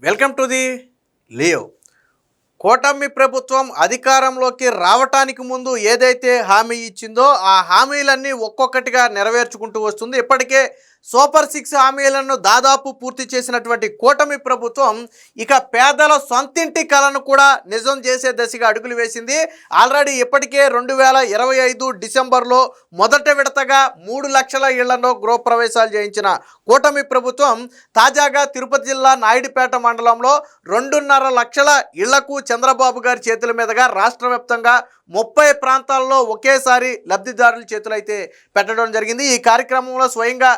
Welcome to the Leo. కూటమి ప్రభుత్వం అధికారంలోకి రావటానికి ముందు ఏదైతే హామీ ఇచ్చిందో ఆ హామీలన్నీ ఒక్కొక్కటిగా నెరవేర్చుకుంటూ వస్తుంది. ఇప్పటికే సూపర్ 6 హామీలను దాదాపు పూర్తి చేసినటువంటి కూటమి ప్రభుత్వం ఇక పేదల సొంతింటి కలను కూడా నిజం చేసే దశగా అడుగులు వేసింది. ఆల్రెడీ ఇప్పటికే 2025 డిసెంబర్లో మొదటి విడతగా 3 లక్షల ఇళ్లలో గృహప్రవేశాలు చేయించిన కూటమి ప్రభుత్వం తాజాగా తిరుపతి జిల్లా నాయుడుపేట మండలంలో 2.5 లక్షల ఇళ్లకు చంద్రబాబు గారి చేతుల మీదుగా రాష్ట్ర వ్యాప్తంగా 30 ప్రాంతాల్లో ఒకేసారి లబ్ధిదారుల చేతులైతే పెట్టడం జరిగింది. ఈ కార్యక్రమంలో స్వయంగా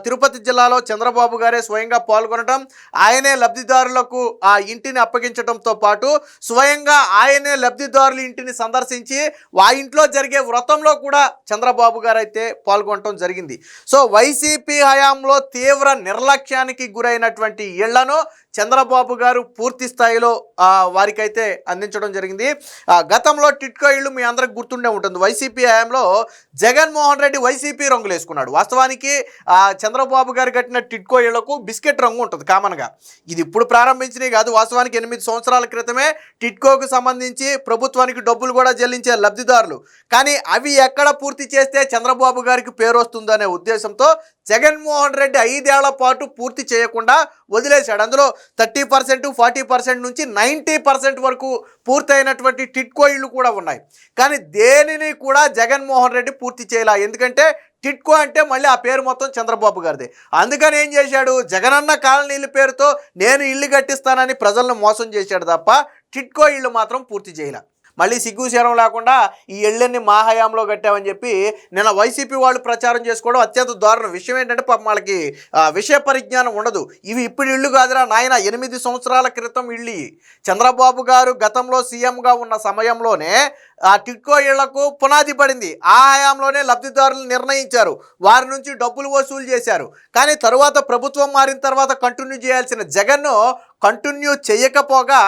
తిరుపతి జిల్లాలో చంద్రబాబు గారే స్వయంగా పాల్గొనడం, ఆయనే లబ్ధిదారులకు ఆ ఇంటిని అప్పగించడంతో పాటు స్వయంగా ఆయనే లబ్ధిదారుల ఇంటిని సందర్శించి ఆ ఇంట్లో జరిగే వ్రతంలో కూడా చంద్రబాబు గారు అయితే పాల్గొనడం జరిగింది. సో వైసీపీ హయాంలో తీవ్ర నిర్లక్ష్యానికి గురైనటువంటి ఇళ్లను చంద్రబాబు గారు పూర్తి స్థాయిలో వారికైతే అందించడం జరిగింది. గతంలో టిట్కో ఇళ్ళు మీ అందరికి గుర్తుండే ఉంటుంది. వైసీపీ హయాంలో జగన్మోహన్ రెడ్డి వైసీపీ రంగులు వేసుకున్నాడు. వాస్తవానికి చంద్రబాబు గారు కట్టిన టిట్కో ఇళ్లకు బిస్కెట్ రంగు ఉంటుంది కామన్గా. ఇది ఇప్పుడు ప్రారంభించినవి కాదు. వాస్తవానికి 8 సంవత్సరాల క్రితమే టిట్కోకు సంబంధించి ప్రభుత్వానికి డబ్బులు కూడా చెల్లించే లబ్ధిదారులు. కానీ అవి ఎక్కడ పూర్తి చేస్తే చంద్రబాబు గారికి పేరు వస్తుందనే ఉద్దేశంతో జగన్మోహన్ రెడ్డి 5 ఏళ్ల పాటు పూర్తి చేయకుండా వదిలేశాడు. అందులో 30%, 40% నుంచి 90% వరకు పూర్తయినటువంటి టిట్కో ఇళ్ళు కూడా ఉన్నాయి. కానీ దేనిని కూడా జగన్మోహన్ రెడ్డి పూర్తి చేయాల. ఎందుకంటే టిట్కో అంటే మళ్ళీ ఆ పేరు మొత్తం చంద్రబాబు గారిదే. అందుకని ఏం చేశాడు, జగనన్న కాలనీల పేరుతో నేను ఇల్లు కట్టిస్తానని ప్రజలను మోసం చేశాడు తప్ప టిట్కో ఇళ్ళు మాత్రం పూర్తి చేయాల. మళ్ళీ సిగ్గు శరం లేకుండా ఈ ఇళ్ళన్ని మా హయాంలో కట్టామని చెప్పి నిన్న వైసీపీ వాళ్ళు ప్రచారం చేసుకోవడం అత్యంత దారుణం. విషయం ఏంటంటే పాపం వాళ్ళకి విషయ పరిజ్ఞానం ఉండదు. ఇవి ఇప్పుడు ఇళ్ళు కాదురా నాయన, 8 సంవత్సరాల క్రితం ఇళ్ళు. చంద్రబాబు గారు గతంలో సీఎంగా ఉన్న సమయంలోనే ఆ టిట్కో ఇళ్లకు పునాది పడింది. ఆ హయాంలోనే లబ్ధిదారులు నిర్ణయించారు, వారి నుంచి డబ్బులు వసూలు చేశారు. కానీ తరువాత ప్రభుత్వం మారిన తర్వాత కంటిన్యూ చేయాల్సిన జగన్ను కంటిన్యూ చేయకపోగా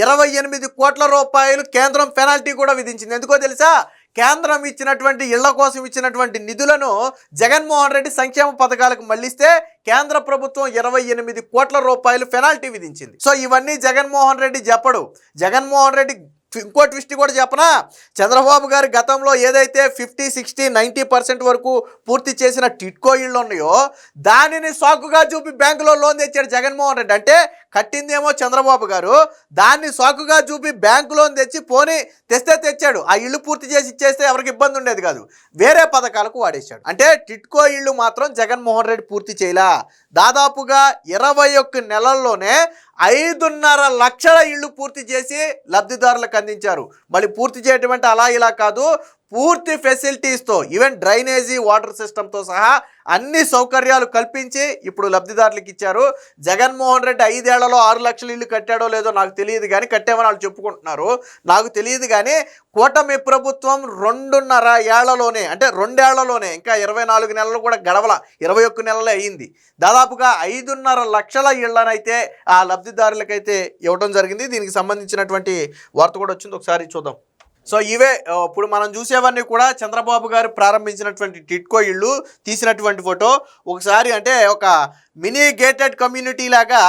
28 కోట్ల రూపాయలు కేంద్రం పెనాల్టీ కూడా విధించింది. ఎందుకో తెలుసా, కేంద్రం ఇచ్చినటువంటి ఇళ్ల కోసం ఇచ్చినటువంటి నిధులను జగన్మోహన్ రెడ్డి సంక్షేమ పథకాలకు మళ్లిస్తే కేంద్ర ప్రభుత్వం 28 కోట్ల రూపాయలు పెనాల్టీ విధించింది. సో ఇవన్నీ జగన్మోహన్ రెడ్డి చెప్పడు. జగన్మోహన్ రెడ్డి ఇంకో ట్విస్ట్ కూడా చెప్పనా, చంద్రబాబు గారు గతంలో ఏదైతే 50, 60, 90% వరకు పూర్తి చేసిన టిట్కో ఇళ్ళు ఉన్నాయో దానిని సాకుగా చూపి బ్యాంకులో లోన్ తెచ్చాడు జగన్మోహన్ రెడ్డి. అంటే కట్టిందేమో చంద్రబాబు గారు, దాన్ని సాకుగా చూపి బ్యాంకు లోన్ తెచ్చి పోనీ తెస్తే తెచ్చాడు. ఆ ఇల్లు పూర్తి చేసి ఇచ్చేస్తే ఎవరికి ఇబ్బంది ఉండేది కాదు, వేరే పథకాలకు వాడేశాడు. అంటే టిట్కో ఇళ్ళు మాత్రం జగన్మోహన్ రెడ్డి పూర్తి చేయలా. దాదాపుగా 21 నెలల్లోనే 5.5 లక్షల ఇళ్ళు పూర్తి చేసి లబ్ధిదారులకు అందించారు. మళ్ళీ పూర్తి చేయటం అంటే అలా ఇలా కాదు, పూర్తి ఫెసిలిటీస్తో, ఈవెన్ డ్రైనేజీ, వాటర్ సిస్టంతో సహా అన్ని సౌకర్యాలు కల్పించి ఇప్పుడు లబ్ధిదారులకు ఇచ్చారు. జగన్మోహన్ రెడ్డి 5 ఏళ్లలో 6 లక్షల ఇల్లు కట్టాడో లేదో నాకు తెలియదు, కానీ కట్టామని వాళ్ళు చెప్పుకుంటున్నారు, నాకు తెలియదు. కానీ కూటమి ప్రభుత్వం 2.5 ఏళ్లలోనే, అంటే 2 ఏళ్లలోనే, ఇంకా 24 నెలలు కూడా గడవల, 21 నెలలే అయ్యింది, దాదాపుగా 5.5 లక్షల ఇళ్లనైతే ఆ లబ్ధిదారులకైతే ఇవ్వడం జరిగింది. దీనికి సంబంధించినటువంటి వార్త కూడా వచ్చింది, ఒకసారి చూద్దాం. సో ఇవే ఇప్పుడు మనం చూసేవన్నీ కూడా చంద్రబాబు గారు ప్రారంభించినటువంటి టిట్కో ఇళ్ళు తీసినటువంటి ఫోటో. ఒకసారి అంటే ఒక మినీ గేటెడ్ కమ్యూనిటీ లాగా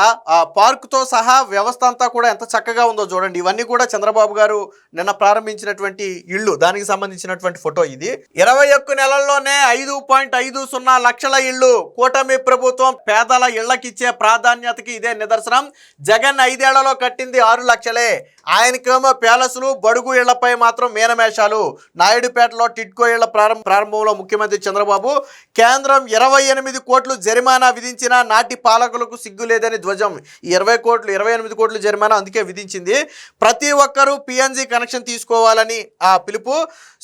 పార్కుతో సహా వ్యవస్థ అంతా కూడా ఎంత చక్కగా ఉందో చూడండి. ఇవన్నీ కూడా చంద్రబాబు గారు నిన్న ప్రారంభించినటువంటి ఇళ్ళు, దానికి సంబంధించినటువంటి ఫోటో ఇది. 21 నెలల్లోనే 5.50 లక్షల ఇళ్ళు. కూటమి ప్రభుత్వం పేదల ఇళ్లకిచ్చే ప్రాధాన్యతకి ఇదే నిదర్శనం. జగన్ 5 ఏళ్లలో కట్టింది 6 లక్షలే. ఆయనకేమో ప్యాలెస్లు, బడుగు ఇళ్లపై మాత్రం మీనమేషాలు. నాయుడుపేటలో టిట్కో ఇళ్ల ప్రారంభంలో ముఖ్యమంత్రి చంద్రబాబు కేంద్రం 28 కోట్లు జరిమానా విధించిన నాటి పాలకులకు సిగ్గు లేదని ధ్వజం. ఈ 28 కోట్లు జరిమానా అందుకే విధించింది. ప్రతి ఒక్కరూ పిఎన్జి కనెక్షన్ తీసుకోవాలని ఆ పిలుపు.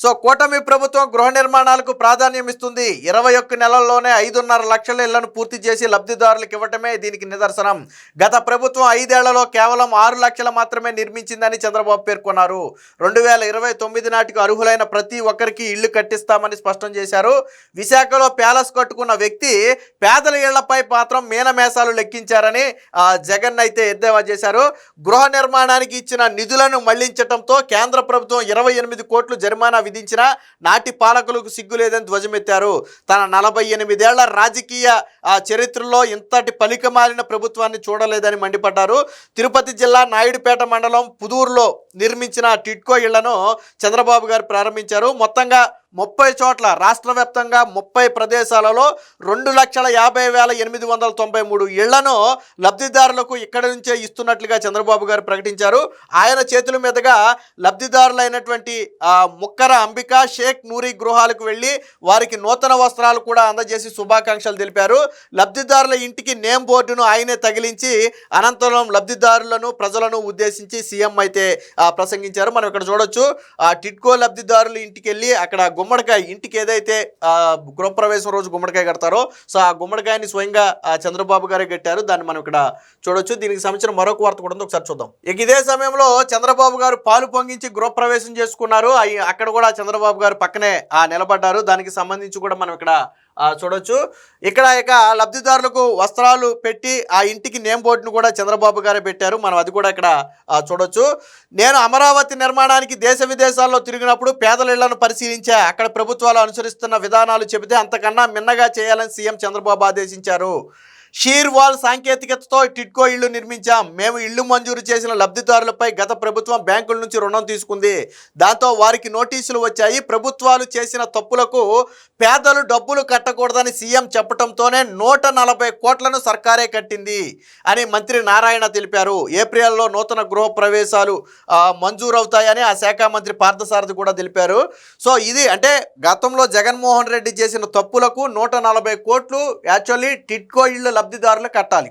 సో కూటమి ప్రభుత్వం గృహ నిర్మాణాలకు ప్రాధాన్యం ఇస్తుంది. 21 నెలల్లోనే 5.5 లక్షల ఇళ్లను పూర్తి చేసి లబ్ధిదారులకు ఇవ్వటమే దీనికి నిదర్శనం. గత ప్రభుత్వం 5 ఏళ్లలో కేవలం 6 లక్షలు మాత్రమే నిర్మించిందని చంద్రబాబు పేర్కొన్నారు. 2029 నాటికి అర్హులైన ప్రతి ఒక్కరికి ఇళ్లు కట్టిస్తామని స్పష్టం చేశారు. విశాఖలో ప్యాలెస్ కట్టుకున్న వ్యక్తి పేదల ఇళ్లపై మాత్రం మీనమేసాలు లెక్కించారని జగన్ అయితే ఎద్దేవా చేశారు. గృహ నిర్మాణానికి ఇచ్చిన నిధులను మళ్లించడంతో కేంద్ర ప్రభుత్వం 28 కోట్లు జరిమానా విధించిన నాటి పాలకులకు సిగ్గులేదని ధ్వజమెత్తారు. తన 48 ఏళ్ల రాజకీయ చరిత్రలో ఇంతటి పలికమాలిన ప్రభుత్వాన్ని చూడలేదని మండిపడ్డారు. తిరుపతి జిల్లా నాయుడుపేట మండలం పుదూరులో నిర్మించిన టిడ్కో ఇళ్లను చంద్రబాబు గారు ప్రారంభించారు. మొత్తంగా 30 చోట్ల రాష్ట్ర వ్యాప్తంగా 30 ప్రదేశాలలో 2,50,893 ఇళ్లను లబ్ధిదారులకు ఇక్కడి నుంచే ఇస్తున్నట్లుగా చంద్రబాబు గారు ప్రకటించారు. ఆయన చేతుల మీదుగా లబ్ధిదారులైనటువంటి ముక్కర అంబికా షేక్ నూరి గృహాలకు వెళ్ళి వారికి నూతన వస్త్రాలు కూడా అందజేసి శుభాకాంక్షలు తెలిపారు. లబ్ధిదారుల ఇంటికి నేమ్ బోర్డును ఆయనే తగిలించి అనంతరం లబ్ధిదారులను ప్రజలను ఉద్దేశించి సీఎం అయితే ప్రసంగించారు. మనం ఇక్కడ చూడొచ్చు. టిడ్కో లబ్ధిదారుల ఇంటికి వెళ్ళి అక్కడ గుమ్మడికాయ, ఇంటికి ఏదైతే గృహప్రవేశం రోజు గుమ్మడికాయ కడతారో సో ఆ గుమ్మడికాయని స్వయంగా చంద్రబాబు గారే కట్టారు. దాన్ని మనం ఇక్కడ చూడొచ్చు. దీనికి సంబంధించిన మరొక వార్త కూడా ఉంది, ఒకసారి చూద్దాం. ఇక ఇదే సమయంలో చంద్రబాబు గారు పాలు పొంగించి గృహప్రవేశం చేసుకున్నారు. అక్కడ కూడా చంద్రబాబు గారు పక్కనే నిలబడ్డారు. దానికి సంబంధించి కూడా మనం ఇక్కడ చూడొచ్చు. ఇక్కడ ఇక లబ్ధిదారులకు వస్త్రాలు పెట్టి ఆ ఇంటికి నేమ్ బోర్డును కూడా చంద్రబాబు గారే పెట్టారు. మనం అది కూడా ఇక్కడ చూడొచ్చు. నేను అమరావతి నిర్మాణానికి దేశ విదేశాల్లో తిరిగినప్పుడు పేదల ఇళ్లను పరిశీలించా. అక్కడ ప్రభుత్వాలు అనుసరిస్తున్న విధానాలు చెబితే అంతకన్నా మిన్నగా చేయాలని సీఎం చంద్రబాబు ఆదేశించారు. షీర్ వాల్ సాంకేతికతతో టిడ్కో ఇళ్లు నిర్మించాం. మేము ఇళ్లు మంజూరు చేసిన లబ్ధిదారులపై గత ప్రభుత్వం బ్యాంకుల నుంచి రుణం తీసుకుంది. దాంతో వారికి నోటీసులు వచ్చాయి. ప్రభుత్వాలు చేసిన తప్పులకు పేదలు డబ్బులు కట్టకూడదని సీఎం చెప్పడంతోనే 140 కోట్లను సర్కారే కట్టింది అని మంత్రి నారాయణ తెలిపారు. ఏప్రిల్లో నూతన గృహ ప్రవేశాలు మంజూరవుతాయని ఆ శాఖ మంత్రి పార్థసారథి కూడా తెలిపారు. సో ఇది అంటే గతంలో జగన్మోహన్ రెడ్డి చేసిన తప్పులకు 140 కోట్లు యాక్చువల్లీ టిడ్కో ఇళ్ళు లబ్ధిదారులు కట్టాలి.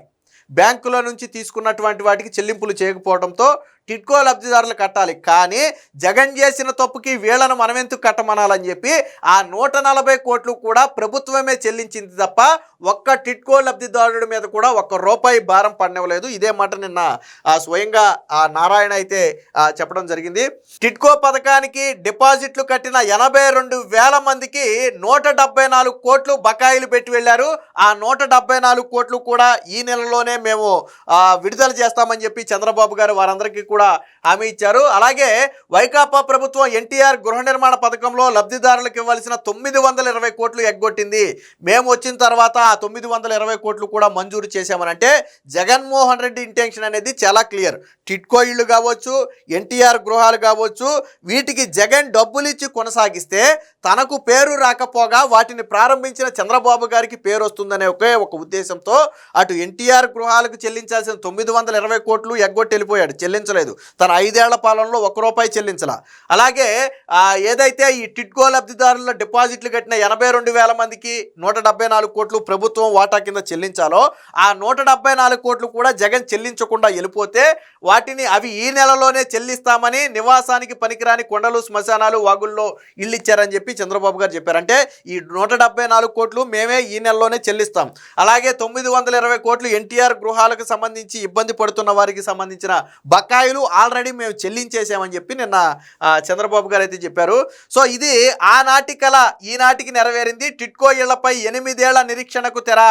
బ్యాంకుల నుంచి తీసుకున్నటువంటి వాటికి చెల్లింపులు చేయకపోవడంతో టిడ్కో లబ్ధిదారులు కట్టాలి. కానీ జగన్ చేసిన తప్పుకి వీళ్ళను మనం ఎందుకు కట్టమనాలని చెప్పి ఆ 140 కోట్లు కూడా ప్రభుత్వమే చెల్లించింది తప్ప ఒక్క టిడ్కో లబ్ధిదారుడి మీద కూడా ₹1 భారం పడనివ్వలేదు. ఇదే మాట నిన్న స్వయంగా నారాయణ అయితే చెప్పడం జరిగింది. టిడ్కో పథకానికి డిపాజిట్లు కట్టిన 82,000 మందికి 174 కోట్లు బకాయిలు పెట్టి వెళ్ళారు. ఆ 174 కోట్లు కూడా ఈ నెలలోనే మేము విడుదల చేస్తామని చెప్పి చంద్రబాబు గారు వారందరికీ కూడా హామీ ఇచ్చారు. అలాగే వైకాపా ప్రభుత్వం ఎన్టీఆర్ గృహ నిర్మాణ పథకంలో లబ్ధిదారులకు ఇవ్వాల్సిన 920 కోట్లు ఎగ్గొట్టింది. మేము వచ్చిన తర్వాత ఆ 920 కోట్లు కూడా మంజూరు చేశామని అంటే జగన్మోహన్ రెడ్డి ఇంటెన్షన్ అనేది చాలా క్లియర్. టిడ్కో ఇళ్ళు కావచ్చు, ఎన్టీఆర్ గృహాలు కావచ్చు, వీటికి జగన్ డబ్బులు ఇచ్చి కొనసాగిస్తే తనకు పేరు రాకపోగా వాటిని ప్రారంభించిన చంద్రబాబు గారికి పేరు వస్తుందనే ఒకే ఒక ఉద్దేశంతో అటు ఎన్టీఆర్ గృహాలకు చెల్లించాల్సిన 920 కోట్లు ఎగ్గొట్టి వెళ్ళిపోయాడు, చెల్లించలేదు. తన 5 ఏళ్ల పాలనలో ₹1 చెల్లించాల. అలాగే ఏదైతే ఈ టిడ్కో లబ్ధిదారుల డిపాజిట్లు కట్టిన 82,000 మందికి 174 కోట్లు ప్రభుత్వం వాటా కింద చెల్లించాలో ఆ 174 కోట్లు కూడా జగన్ చెల్లించకుండా వెళ్ళిపోతే వాటిని అవి ఈ నెలలోనే చెల్లిస్తామని నివాసానికి పనికిరాని కొండలు, శ్మశానాలు, వాగుల్లో ఇళ్ళు ఇచ్చారని చెప్పి చంద్రబాబు గారు చెప్పారు. అంటే ఈ 174 కోట్లు మేమే ఈ నెలలోనే చెల్లిస్తాం. అలాగే 920 కోట్లు ఎన్టీఆర్ గృహాలకు సంబంధించి ఇబ్బంది పడుతున్న వారికి సంబంధించిన బకాయిలు ఆల్రెడీ మేము చెల్లించేసామని చెప్పి నిన్న చంద్రబాబు గారు అయితే చెప్పారు. సో ఇది ఆనాటి కల ఈనాటికి నెరవేరింది. టిడ్కో ఇళ్లపై 8 ఏళ్ల నిరీక్షణకు తెర.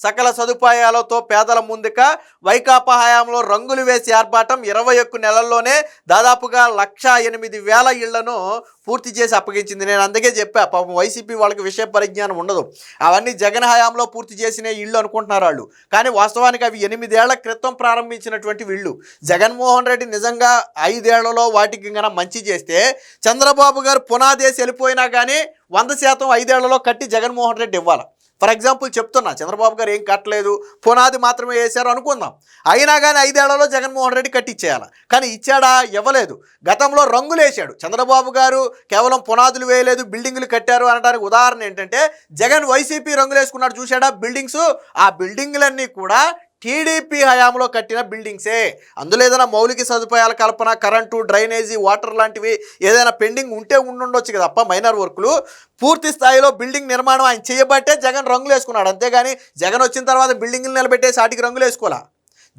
సకల సదుపాయాలతో పేదల ముందుక వైకాపా హయాంలో రంగులు వేసి ఆర్భాటం. 21 నెలల్లోనే దాదాపుగా 108,000 ఇళ్లను పూర్తి చేసి అప్పగించింది. నేను అందుకే చెప్పా, పాపం వైసీపీ వాళ్ళకి విషయ పరిజ్ఞానం ఉండదు. అవన్నీ జగన్ హయాంలో పూర్తి చేసిన ఇళ్ళు అనుకుంటున్నారు వాళ్ళు. కానీ వాస్తవానికి అవి 8 ఏళ్ల క్రితం ప్రారంభించినటువంటి ఇళ్ళు. జగన్మోహన్ రెడ్డి నిజంగా 5 ఏళ్లలో వాటికి కన్నా మంచి చేస్తే చంద్రబాబు గారు పునాదేసి వెళ్ళిపోయినా కానీ 100% 5 ఏళ్లలో కట్టి జగన్మోహన్ రెడ్డి ఇవ్వాలి. ఫర్ ఎగ్జాంపుల్ చెప్తున్నా, చంద్రబాబు గారు ఏం కట్టలేదు, పునాది మాత్రమే వేశారు అనుకుందాం. అయినా కానీ 5 ఏళ్లలో జగన్మోహన్ రెడ్డి కట్టించేయాలి. కానీ ఇచ్చాడా? ఇవ్వలేదు. గతంలో రంగులు వేశాడు చంద్రబాబు గారు, కేవలం పునాదులు వేయలేదు బిల్డింగులు కట్టారు అనడానికి ఉదాహరణ ఏంటంటే జగన్ వైసీపీ రంగులు వేసుకున్నాడు చూశాడా బిల్డింగ్స్. ఆ బిల్డింగులన్నీ కూడా టీడీపీ హయాంలో కట్టిన బిల్డింగ్సే. అందులో ఏదైనా మౌలిక సదుపాయాల కల్పన, కరెంటు, డ్రైనేజీ, వాటర్ లాంటివి ఏదైనా పెండింగ్ ఉంటే ఉండొచ్చు కదా తప్ప మైనర్ వర్కులు పూర్తి స్థాయిలో బిల్డింగ్ నిర్మాణం ఆయన చేయబట్టే జగన్ రంగులు వేసుకున్నాడు. అంతేగాని జగన్ వచ్చిన తర్వాత బిల్డింగ్లు నిలబెట్టేసి వాటికి రంగులు వేసుకోవాలా.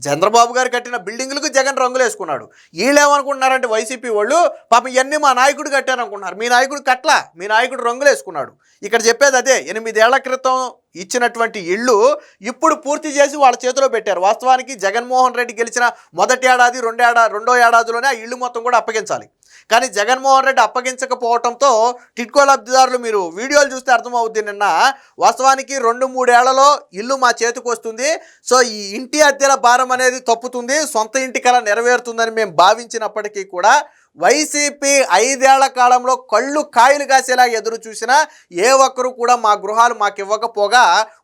చంద్రబాబు గారు కట్టిన బిల్డింగులకు జగన్ రంగులు వేసుకున్నాడు. వీళ్ళు ఏమనుకుంటున్నారంటే వైసీపీ వాళ్ళు పాపం ఇవన్నీ మా నాయకుడు కట్టారు అనుకుంటున్నారు. మీ నాయకుడు కట్లా, మీ నాయకుడు రంగులు వేసుకున్నాడు. ఇక్కడ చెప్పేది అదే. 8 ఏళ్ల క్రితం ఇచ్చినటువంటి ఇళ్ళు ఇప్పుడు పూర్తి చేసి వాళ్ళ చేతిలో పెట్టారు. వాస్తవానికి జగన్మోహన్ రెడ్డి గెలిచిన మొదటి ఏడాది రెండో ఏడాదిలోనే ఆ ఇళ్ళు మొత్తం కూడా అప్పగించాలి. కానీ జగన్మోహన్ రెడ్డి అప్పగించకపోవడంతో టిడ్కో లబ్ధిదారులు, మీరు వీడియోలు చూస్తే అర్థమవుద్ది, నిన్న వాస్తవానికి 2-3 ఏళ్లలో ఇల్లు మా చేతికి వస్తుంది, సో ఈ ఇంటి అద్దెల భారం అనేది తప్పుతుంది, సొంత ఇంటి కల నెరవేరుతుందని మేము భావించినప్పటికీ కూడా వైసీపీ 5 ఏళ్ల కాలంలో కళ్ళు కాయలు కాసేలా ఎదురు చూసినా ఏ ఒక్కరు కూడా మా గృహాలు మాకు ఇవ్వకపోగా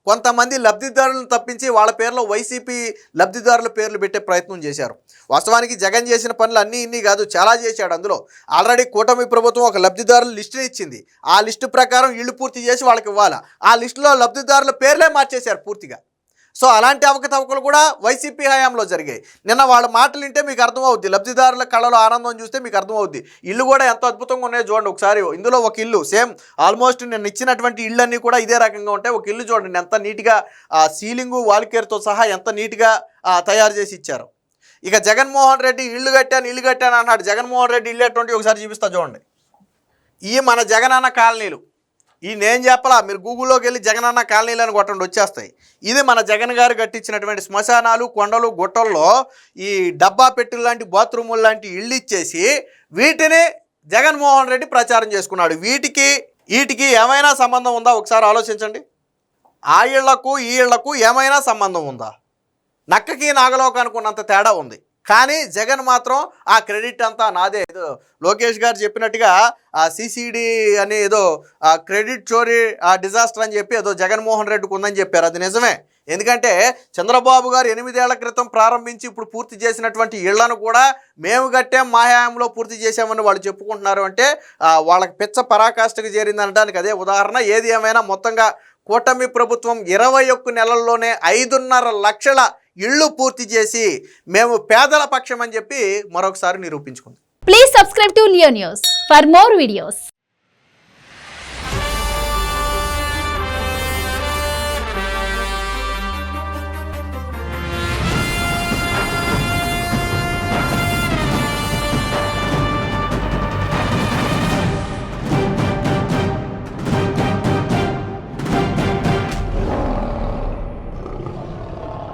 కొంతమంది లబ్ధిదారులను తప్పించి వాళ్ళ పేర్లో వైసీపీ లబ్ధిదారుల పేర్లు పెట్టే ప్రయత్నం చేశారు. వాస్తవానికి జగన్ చేసిన పనులు అన్నీ ఇన్ని కాదు, చాలా చేశాడు. అందులో ఆల్రెడీ కూటమి ప్రభుత్వం ఒక లబ్ధిదారుల లిస్టుని ఇచ్చింది. ఆ లిస్టు ప్రకారం ఇళ్ళు పూర్తి చేసి వాళ్ళకి ఇవ్వాలి. ఆ లిస్టులో లబ్ధిదారుల పేర్లే మార్చేశారు పూర్తిగా. సో అలాంటి అవకతవకలు కూడా వైసీపీ హయాంలో జరిగాయి. నిన్న వాళ్ళ మాటలు వింటే మీకు అర్థమవుద్ది, లబ్ధిదారుల కళలో ఆనందం చూస్తే మీకు అర్థమవుద్ది. ఇల్లు కూడా ఎంత అద్భుతంగా ఉన్నాయో చూడండి ఒకసారి. ఇందులో ఒక ఇల్లు సేమ్ ఆల్మోస్ట్ నేను ఇచ్చినటువంటి ఇళ్ళన్నీ కూడా ఇదే రకంగా ఉంటాయి. ఒక ఇల్లు చూడండి ఎంత నీట్గా సీలింగు వాల్కేర్తో సహా ఎంత నీట్గా తయారు చేసి ఇచ్చారు. ఇక జగన్మోహన్ రెడ్డి ఇల్లు కట్టాను అన్నాడు. జగన్మోహన్ రెడ్డి ఇల్లు ఎటువంటి ఒకసారి చూపిస్తా చూడండి. ఈ మన జగనన్న కాలనీలు, ఈ నేను చెప్పలా, మీరు గూగుల్లోకి వెళ్ళి జగనన్న కాలనీలు అని కొట్టండి వచ్చేస్తాయి. ఇది మన జగన్ గారు కట్టించినటువంటి శ్మశానాలు, కొండలు, గుట్టల్లో ఈ డబ్బా పెట్టెలు లాంటి బాత్రూములు లాంటి ఇళ్ళు ఇచ్చేసి వీటిని జగన్మోహన్ రెడ్డి ప్రచారం చేసుకున్నాడు. వీటికి ఏమైనా సంబంధం ఉందా ఒకసారి ఆలోచించండి. ఆ ఇళ్లకు ఈ ఇళ్లకు ఏమైనా సంబంధం ఉందా? నక్కకి నాగలోకానికి ఉన్నంత తేడా ఉంది. కానీ జగన్ మాత్రం ఆ క్రెడిట్ అంతా నాదే. ఏదో లోకేష్ గారు చెప్పినట్టుగా ఆ సిసిడి అని ఏదో క్రెడిట్ చోరీ డిజాస్టర్ అని చెప్పి ఏదో జగన్మోహన్ రెడ్డికి ఉందని చెప్పారు. అది నిజమే. ఎందుకంటే చంద్రబాబు గారు 8 ఏళ్ల క్రితం ప్రారంభించి ఇప్పుడు పూర్తి చేసినటువంటి ఇళ్లను కూడా మేము కట్టాం, మా హయాంలో పూర్తి చేశామని వాళ్ళు చెప్పుకుంటున్నారు. అంటే వాళ్ళకి పిచ్చ పరాకాష్ఠకు చేరింది అనడానికి అదే ఉదాహరణ. ఏది ఏమైనా మొత్తంగా కూటమి ప్రభుత్వం 21 నెలల్లోనే 5.5 లక్షల ఇళ్ళు పూర్తి చేసి మేము పేదల పక్షం అని చెప్పి మరొకసారి నిరూపించుకుంది. Please subscribe to Leo News for more videos.